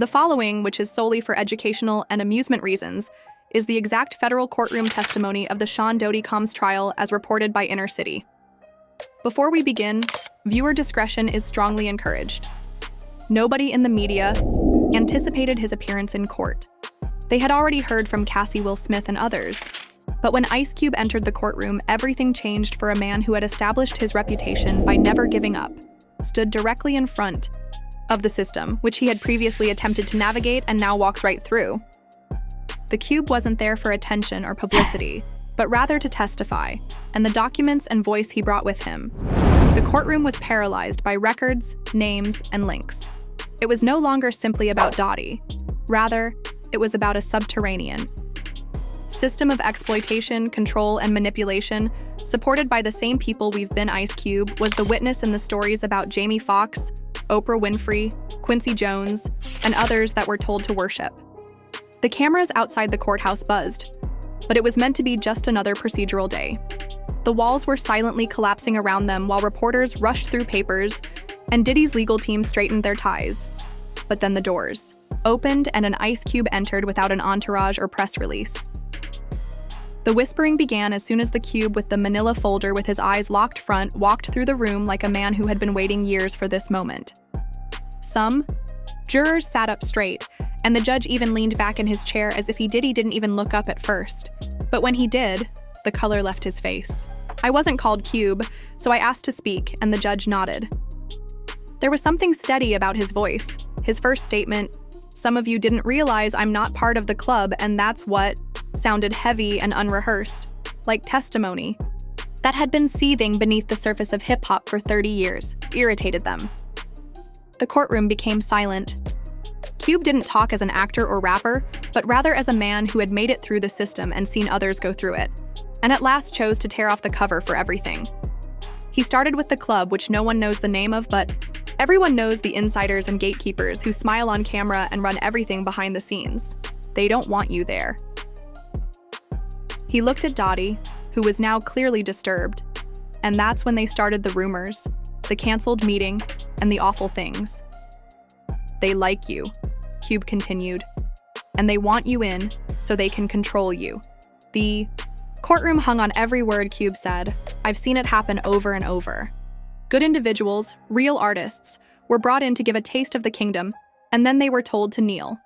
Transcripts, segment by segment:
The following, which is solely for educational and amusement reasons, is the exact federal courtroom testimony of the Sean Dodie Combs trial as reported by Inner City. Before we begin, viewer discretion is strongly encouraged. Nobody in the media anticipated his appearance in court. They had already heard from Cassie Will Smith and others. But when Ice Cube entered the courtroom, everything changed for a man who had established his reputation by never giving up, stood directly in front of the system, which he had previously attempted to navigate and now walks right through. The Cube wasn't there for attention or publicity, but rather to testify, and the documents and voice he brought with him. The courtroom was paralyzed by records, names, and links. It was no longer simply about Dottie. Rather, it was about a subterranean system of exploitation, control, and manipulation, supported by the same people we've been. Ice Cube was the witness in the stories about Jamie Foxx, Oprah Winfrey, Quincy Jones, and others that were told to worship. The cameras outside the courthouse buzzed, but it was meant to be just another procedural day. The walls were silently collapsing around them while reporters rushed through papers and Diddy's legal team straightened their ties. But then the doors opened and an Ice Cube entered without an entourage or press release. The whispering began as soon as the Cube, with the manila folder with his eyes locked front, walked through the room like a man who had been waiting years for this moment. Some jurors sat up straight, and the judge even leaned back in his chair as if Diddy didn't even look up at first. But when he did, the color left his face. I wasn't called Cube, so I asked to speak, and the judge nodded. There was something steady about his voice. His first statement, "Some of you didn't realize I'm not part of the club, and that's what," sounded heavy and unrehearsed, like testimony that had been seething beneath the surface of hip-hop for 30 years, irritated them. The courtroom became silent. Cube didn't talk as an actor or rapper, but rather as a man who had made it through the system and seen others go through it, and at last chose to tear off the cover for everything. He started with the club, which no one knows the name of, but everyone knows the insiders and gatekeepers who smile on camera and run everything behind the scenes. They don't want you there. He looked at Dottie, who was now clearly disturbed, and that's when they started the rumors, the canceled meeting, and the awful things. "They like you," Cube continued, "and they want you in so they can control you." The courtroom hung on every word Cube said. I've seen it happen over and over. Good individuals, real artists, were brought in to give a taste of the kingdom, and then they were told to kneel.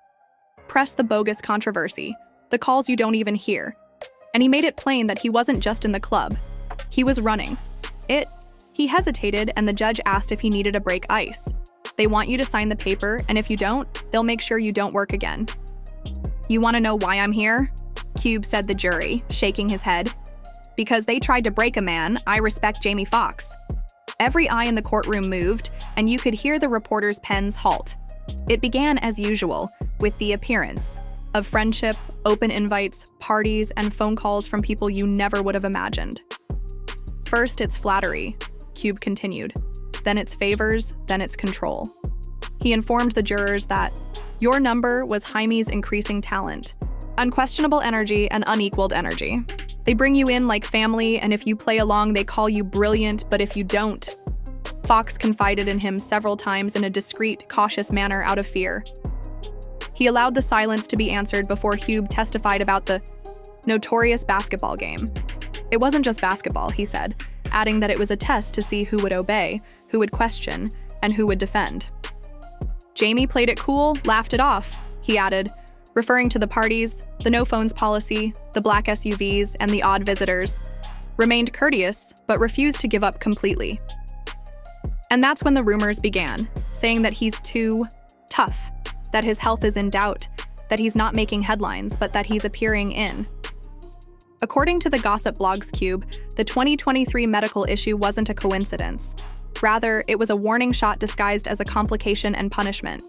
Press the bogus controversy, the calls you don't even hear. And he made it plain that he wasn't just in the club. He was running it. He hesitated, and the judge asked if he needed a break ice. "They want you to sign the paper, and if you don't, they'll make sure you don't work again." "You want to know why I'm here?" Cube said the jury, shaking his head. "Because they tried to break a man. I respect Jamie Foxx." Every eye in the courtroom moved, and you could hear the reporters' pens halt. It began as usual, with the appearance of friendship, open invites, parties, and phone calls from people you never would have imagined. "First, it's flattery," Cube continued. "Then it's favors, then it's control." He informed the jurors that your number was Jaime's increasing talent, unquestionable energy, and unequaled energy. They bring you in like family, and if you play along, they call you brilliant, but if you don't. Fox confided in him several times in a discreet, cautious manner out of fear. He allowed the silence to be answered before Cube testified about the notorious basketball game. It wasn't just basketball, he said, adding that it was a test to see who would obey, who would question, and who would defend. "Jamie played it cool, laughed it off," he added, referring to the parties, the no-phones policy, the black SUVs, and the odd visitors. Remained courteous, but refused to give up completely. And that's when the rumors began, saying that he's too tough, that his health is in doubt, that he's not making headlines, but that he's appearing in. According to the gossip blogs Cube, the 2023 medical issue wasn't a coincidence. Rather, it was a warning shot disguised as a complication and punishment.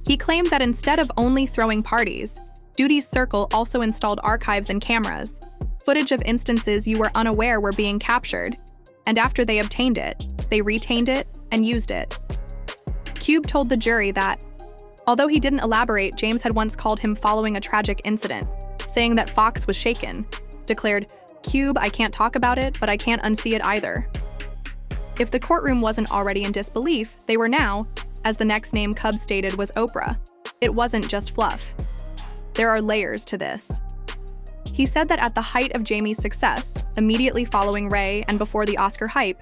He claimed that instead of only throwing parties, Dottie's Circle also installed archives and cameras, footage of instances you were unaware were being captured, and after they obtained it, they retained it and used it. Cube told the jury that, although he didn't elaborate, James had once called him following a tragic incident, saying that Fox was shaken, declared, "Cube, I can't talk about it, but I can't unsee it either." If the courtroom wasn't already in disbelief, they were now, as the next name Cub stated was Oprah. it wasn't just fluff. There are layers to this. He said that at the height of Jamie's success, immediately following Ray and before the Oscar hype,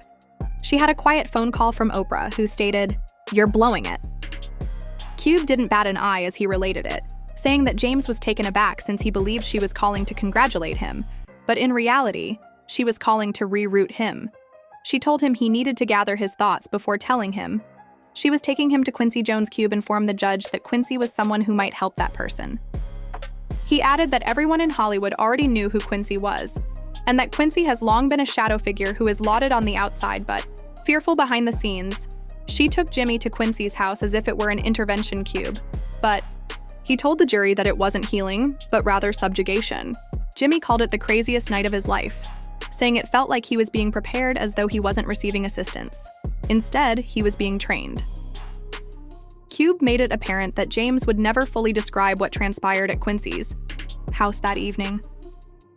she had a quiet phone call from Oprah who stated, "You're blowing it." Cube didn't bat an eye as he related it, saying that James was taken aback since he believed she was calling to congratulate him, but in reality, she was calling to reroute him. She told him he needed to gather his thoughts before telling him. She was taking him to Quincy Jones. Cube informed the judge that Quincy was someone who might help that person. He added that everyone in Hollywood already knew who Quincy was, and that Quincy has long been a shadow figure who is lauded on the outside but fearful behind the scenes. She took Jimmy to Quincy's house as if it were an intervention. Cube, but he told the jury that it wasn't healing, but rather subjugation. Jimmy called it the craziest night of his life, saying it felt like he was being prepared as though he wasn't receiving assistance. Instead, he was being trained. Cube made it apparent that James would never fully describe what transpired at Quincy's house that evening,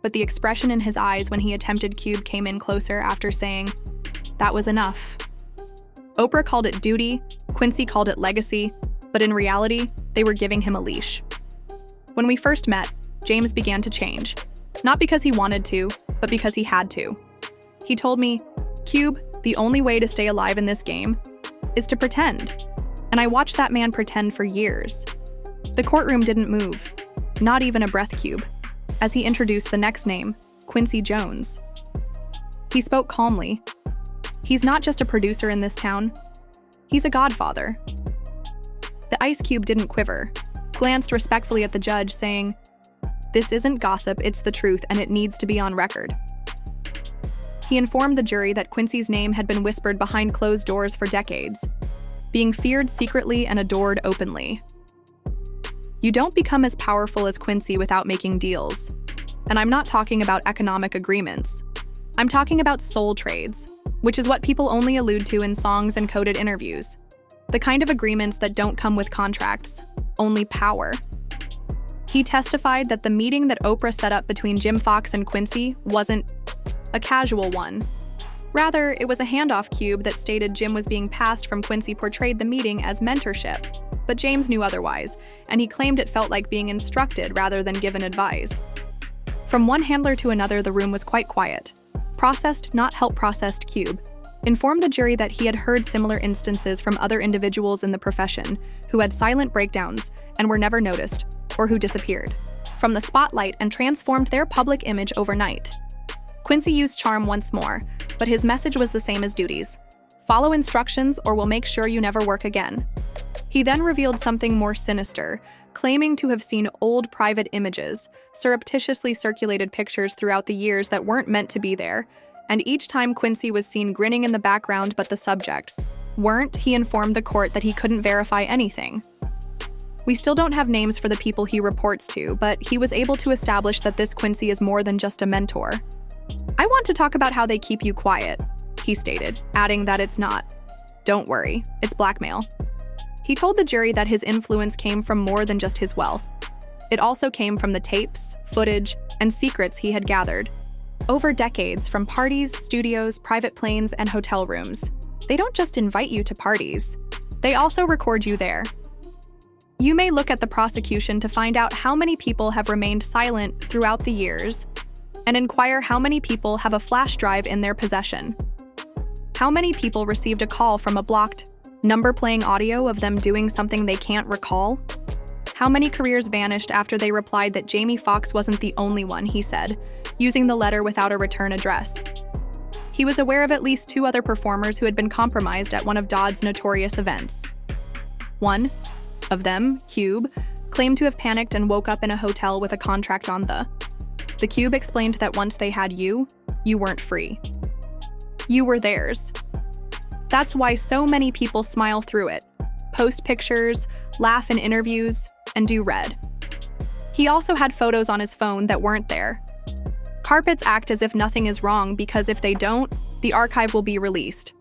but the expression in his eyes when he attempted Cube came in closer after saying, "That was enough." Oprah called it duty, Quincy called it legacy, but in reality, they were giving him a leash. When we first met, James began to change, not because he wanted to, but because he had to. He told me, "Cube, the only way to stay alive in this game is to pretend." And I watched that man pretend for years. The courtroom didn't move, not even a breath. Cube, as he introduced the next name, Quincy Jones. He spoke calmly. He's not just a producer in this town, he's a godfather. The Ice Cube didn't quiver, glanced respectfully at the judge, saying, "This isn't gossip, it's the truth, and it needs to be on record." He informed the jury that Quincy's name had been whispered behind closed doors for decades, being feared secretly and adored openly. You don't become as powerful as Quincy without making deals. And I'm not talking about economic agreements. I'm talking about soul trades, which is what people only allude to in songs and coded interviews. The kind of agreements that don't come with contracts, only power. He testified that the meeting that Oprah set up between Jim Fox and Quincy wasn't a casual one. Rather, it was a handoff. Cube that stated Jim was being passed from Quincy portrayed the meeting as mentorship, but James knew otherwise, and he claimed it felt like being instructed rather than given advice. From one handler to another, the room was quite quiet. Processed, not help processed. Cube informed the jury that he had heard similar instances from other individuals in the profession who had silent breakdowns and were never noticed, or who disappeared from the spotlight and transformed their public image overnight. Quincy used charm once more, but his message was the same as duties. Follow instructions or we'll make sure you never work again. He then revealed something more sinister, claiming to have seen old private images, surreptitiously circulated pictures throughout the years that weren't meant to be there, and each time Quincy was seen grinning in the background but the subjects weren't. He informed the court that he couldn't verify anything. We still don't have names for the people he reports to, but he was able to establish that this Quincy is more than just a mentor. "I want to talk about how they keep you quiet," he stated, adding that it's not. "Don't worry, it's blackmail." He told the jury that his influence came from more than just his wealth. It also came from the tapes, footage, and secrets he had gathered over decades from parties, studios, private planes, and hotel rooms. They don't just invite you to parties. They also record you there. You may look at the prosecution to find out how many people have remained silent throughout the years, and inquire how many people have a flash drive in their possession. How many people received a call from a blocked number playing audio of them doing something they can't recall? How many careers vanished after they replied that Jamie Foxx wasn't the only one, he said, using the letter without a return address. He was aware of at least 2 other performers who had been compromised at one of Dodd's notorious events. One of them, Cube, claimed to have panicked and woke up in a hotel with a contract on the Cube explained that once they had you weren't free. You were theirs. That's why so many people smile through it, post pictures, laugh in interviews, and do red. He also had photos on his phone that weren't there. Carpets act as if nothing is wrong because if they don't, the archive will be released.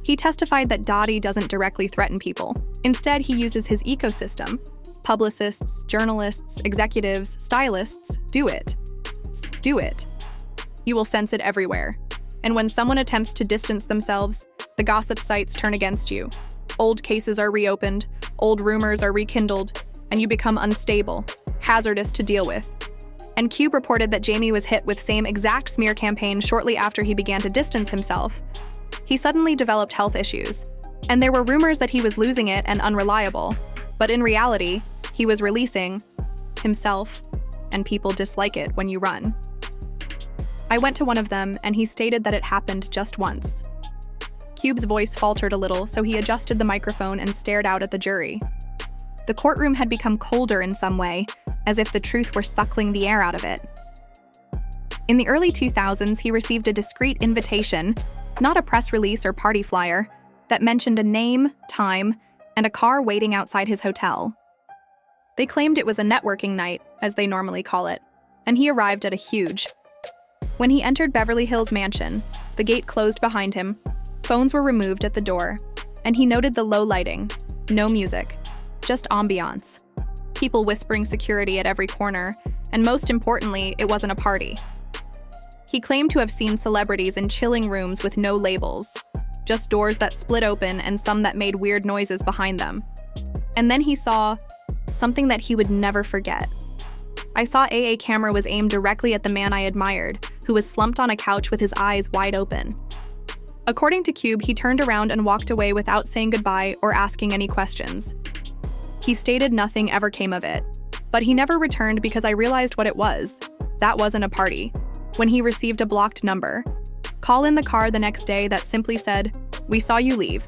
He testified that Dottie doesn't directly threaten people. Instead, he uses his ecosystem. Publicists, journalists, executives, stylists, do it. Do it. You will sense it everywhere. And when someone attempts to distance themselves, the gossip sites turn against you. Old cases are reopened, old rumors are rekindled, and you become unstable, hazardous to deal with. And Cube reported that Jamie was hit with same exact smear campaign shortly after he began to distance himself. He suddenly developed health issues, and there were rumors that he was losing it and unreliable. But in reality, he was releasing himself, and people dislike it when you run. I went to one of them, and he stated that it happened just once. Cube's voice faltered a little, so he adjusted the microphone and stared out at the jury. The courtroom had become colder in some way, as if the truth were suckling the air out of it. In the early 2000s, he received a discreet invitation, not a press release or party flyer, that mentioned a name, time, and a car waiting outside his hotel. They claimed it was a networking night, as they normally call it, and he arrived at a huge. When he entered Beverly Hills Mansion, the gate closed behind him, phones were removed at the door, and he noted the low lighting, no music, just ambiance. People whispering security at every corner, and most importantly, it wasn't a party. He claimed to have seen celebrities in chilling rooms with no labels, just doors that split open and some that made weird noises behind them. And then he saw something that he would never forget. I saw a camera was aimed directly at the man I admired, who was slumped on a couch with his eyes wide open. According to Cube, he turned around and walked away without saying goodbye or asking any questions. He stated nothing ever came of it, but he never returned because I realized what it was. That wasn't a party. When he received a blocked number, call in the car the next day that simply said, "We saw you leave."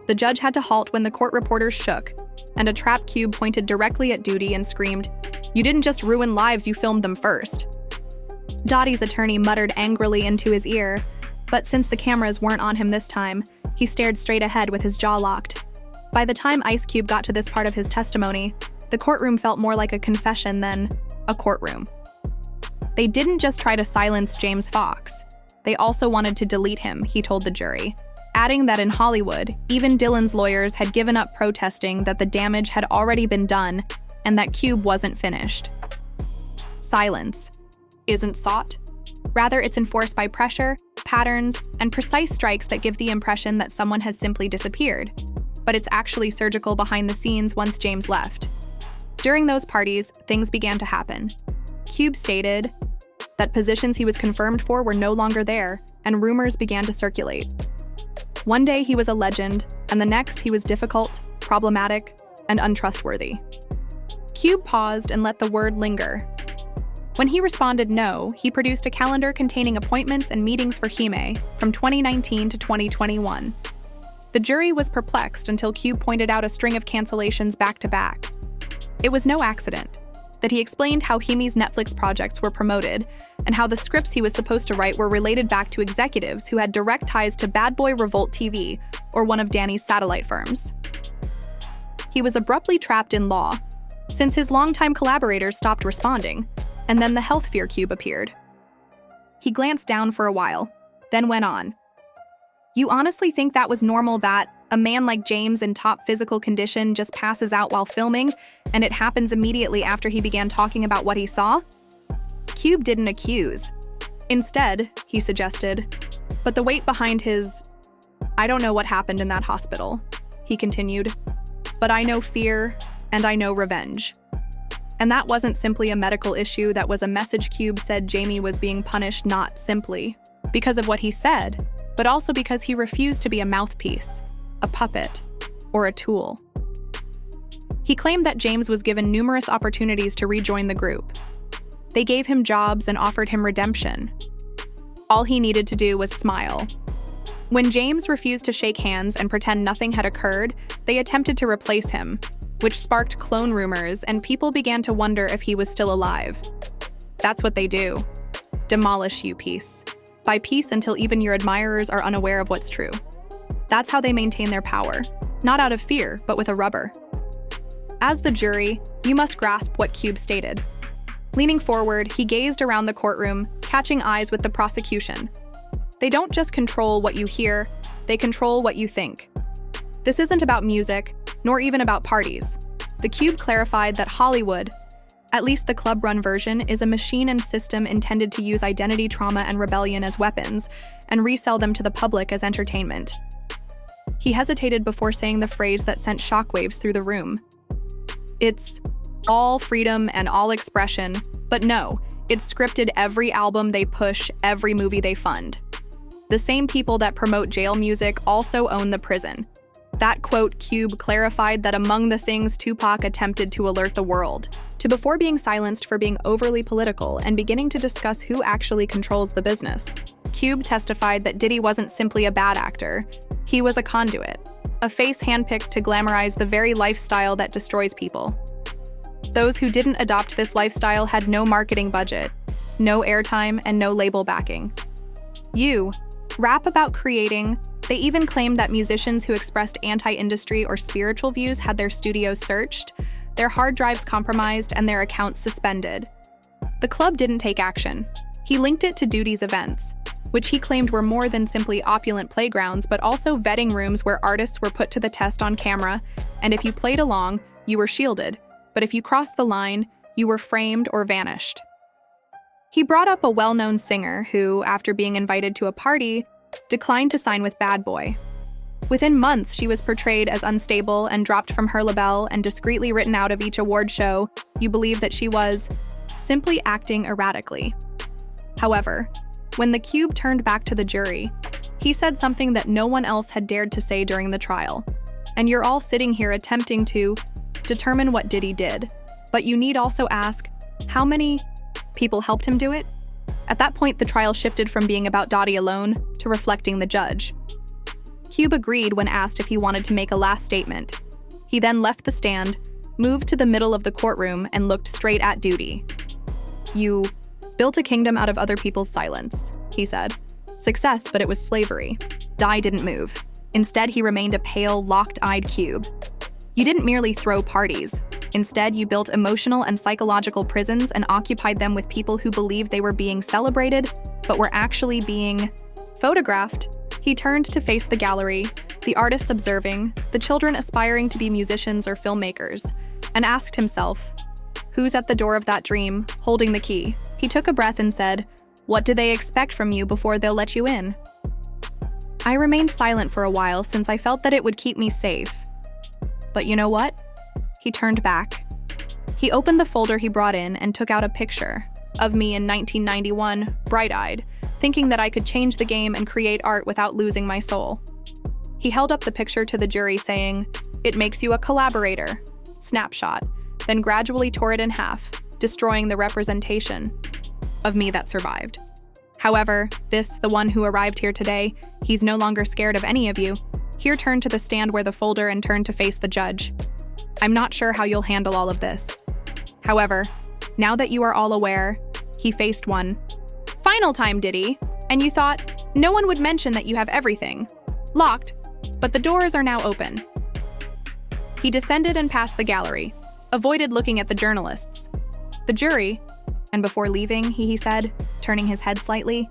The judge had to halt when the court reporters shook, and a trapped Cube pointed directly at Duty and screamed, "You didn't just ruin lives, you filmed them first." Dottie's attorney muttered angrily into his ear, but since the cameras weren't on him this time, he stared straight ahead with his jaw locked. By the time Ice Cube got to this part of his testimony, the courtroom felt more like a confession than a courtroom. They didn't just try to silence James Fox. They also wanted to delete him, he told the jury, adding that in Hollywood, even Dylan's lawyers had given up protesting that the damage had already been done and that Cube wasn't finished. Silence isn't sought. Rather, it's enforced by pressure, patterns, and precise strikes that give the impression that someone has simply disappeared. But it's actually surgical behind the scenes once James left. During those parties, things began to happen. Cube stated that positions he was confirmed for were no longer there, and rumors began to circulate. One day he was a legend, and the next he was difficult, problematic, and untrustworthy. Cube paused and let the word linger. When he responded no, he produced a calendar containing appointments and meetings for Hime from 2019 to 2021. The jury was perplexed until Cube pointed out a string of cancellations back to back. It was no accident that he explained how Hime's Netflix projects were promoted and how the scripts he was supposed to write were related back to executives who had direct ties to Bad Boy Revolt TV or one of Danny's satellite firms. He was abruptly trapped in law since his longtime collaborators stopped responding, and then the health fear Cube appeared. He glanced down for a while, then went on. "You honestly think that was normal that a man like James in top physical condition just passes out while filming, and it happens immediately after he began talking about what he saw?" Cube didn't accuse. Instead, he suggested, "But the weight behind his... I don't know what happened in that hospital," he continued, "but I know fear, and I know revenge." And that wasn't simply a medical issue, that was a message Cube said Jamie was being punished not simply because of what he said, but also because he refused to be a mouthpiece, a puppet, or a tool. He claimed that James was given numerous opportunities to rejoin the group. They gave him jobs and offered him redemption. All he needed to do was smile. When James refused to shake hands and pretend nothing had occurred, they attempted to replace him, which sparked clone rumors, and people began to wonder if he was still alive. That's what they do. Demolish you piece by piece until even your admirers are unaware of what's true. That's how they maintain their power, not out of fear, but with a rubber. As the jury, you must grasp what Cube stated. Leaning forward, he gazed around the courtroom, catching eyes with the prosecution. They don't just control what you hear, they control what you think. This isn't about music, nor even about parties. The Cube clarified that Hollywood, at least the club-run version, is a machine and system intended to use identity trauma and rebellion as weapons and resell them to the public as entertainment. He hesitated before saying the phrase that sent shockwaves through the room. It's all freedom and all expression, but no, it's scripted every album they push, every movie they fund. The same people that promote jail music also own the prison. That quote Cube clarified that among the things Tupac attempted to alert the world, to before being silenced for being overly political and beginning to discuss who actually controls the business. Cube testified that Diddy wasn't simply a bad actor, he was a conduit, a face handpicked to glamorize the very lifestyle that destroys people. Those who didn't adopt this lifestyle had no marketing budget, no airtime, and no label backing. You rap about creating. They even claimed that musicians who expressed anti-industry or spiritual views had their studios searched, their hard drives compromised, and their accounts suspended. The club didn't take action. He linked it to Diddy's events, which he claimed were more than simply opulent playgrounds, but also vetting rooms where artists were put to the test on camera, and if you played along, you were shielded, but if you crossed the line, you were framed or vanished. He brought up a well-known singer who, after being invited to a party, declined to sign with Bad Boy. Within months, she was portrayed as unstable and dropped from her label and discreetly written out of each award show. You believe that she was simply acting erratically. However, when the Cube turned back to the jury, he said something that no one else had dared to say during the trial. And you're all sitting here attempting to determine what Diddy did. But you need also ask, how many people helped him do it? At that point, the trial shifted from being about Diddy alone to reflecting the judge. Cube agreed when asked if he wanted to make a last statement. He then left the stand, moved to the middle of the courtroom, and looked straight at Diddy. You built a kingdom out of other people's silence, he said. Success, but it was slavery. Diddy didn't move. Instead, he remained a pale, locked-eyed Cube. You didn't merely throw parties. Instead, you built emotional and psychological prisons and occupied them with people who believed they were being celebrated, but were actually being photographed. He turned to face the gallery, the artists observing, the children aspiring to be musicians or filmmakers, and asked himself, who's at the door of that dream, holding the key? He took a breath and said, what do they expect from you before they'll let you in? I remained silent for a while since I felt that it would keep me safe. But you know what? He turned back. He opened the folder he brought in and took out a picture of me in 1991, bright-eyed, thinking that I could change the game and create art without losing my soul. He held up the picture to the jury saying, it makes you a collaborator. Snapshot, then gradually tore it in half, destroying the representation of me that survived. However, the one who arrived here today, he's no longer scared of any of you. Here turned to the stand where the folder and turned to face the judge. I'm not sure how you'll handle all of this. However, now that you are all aware, he faced one final time, Diddy, and you thought no one would mention that you have everything locked, but the doors are now open. He descended and passed the gallery, avoided looking at the journalists. The jury, and before leaving, he said, turning his head slightly,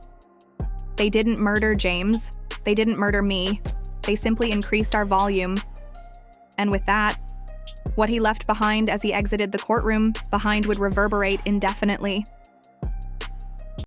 they didn't murder James. They didn't murder me. They simply increased our volume. And with that, what he left behind as he exited the courtroom behind would reverberate indefinitely.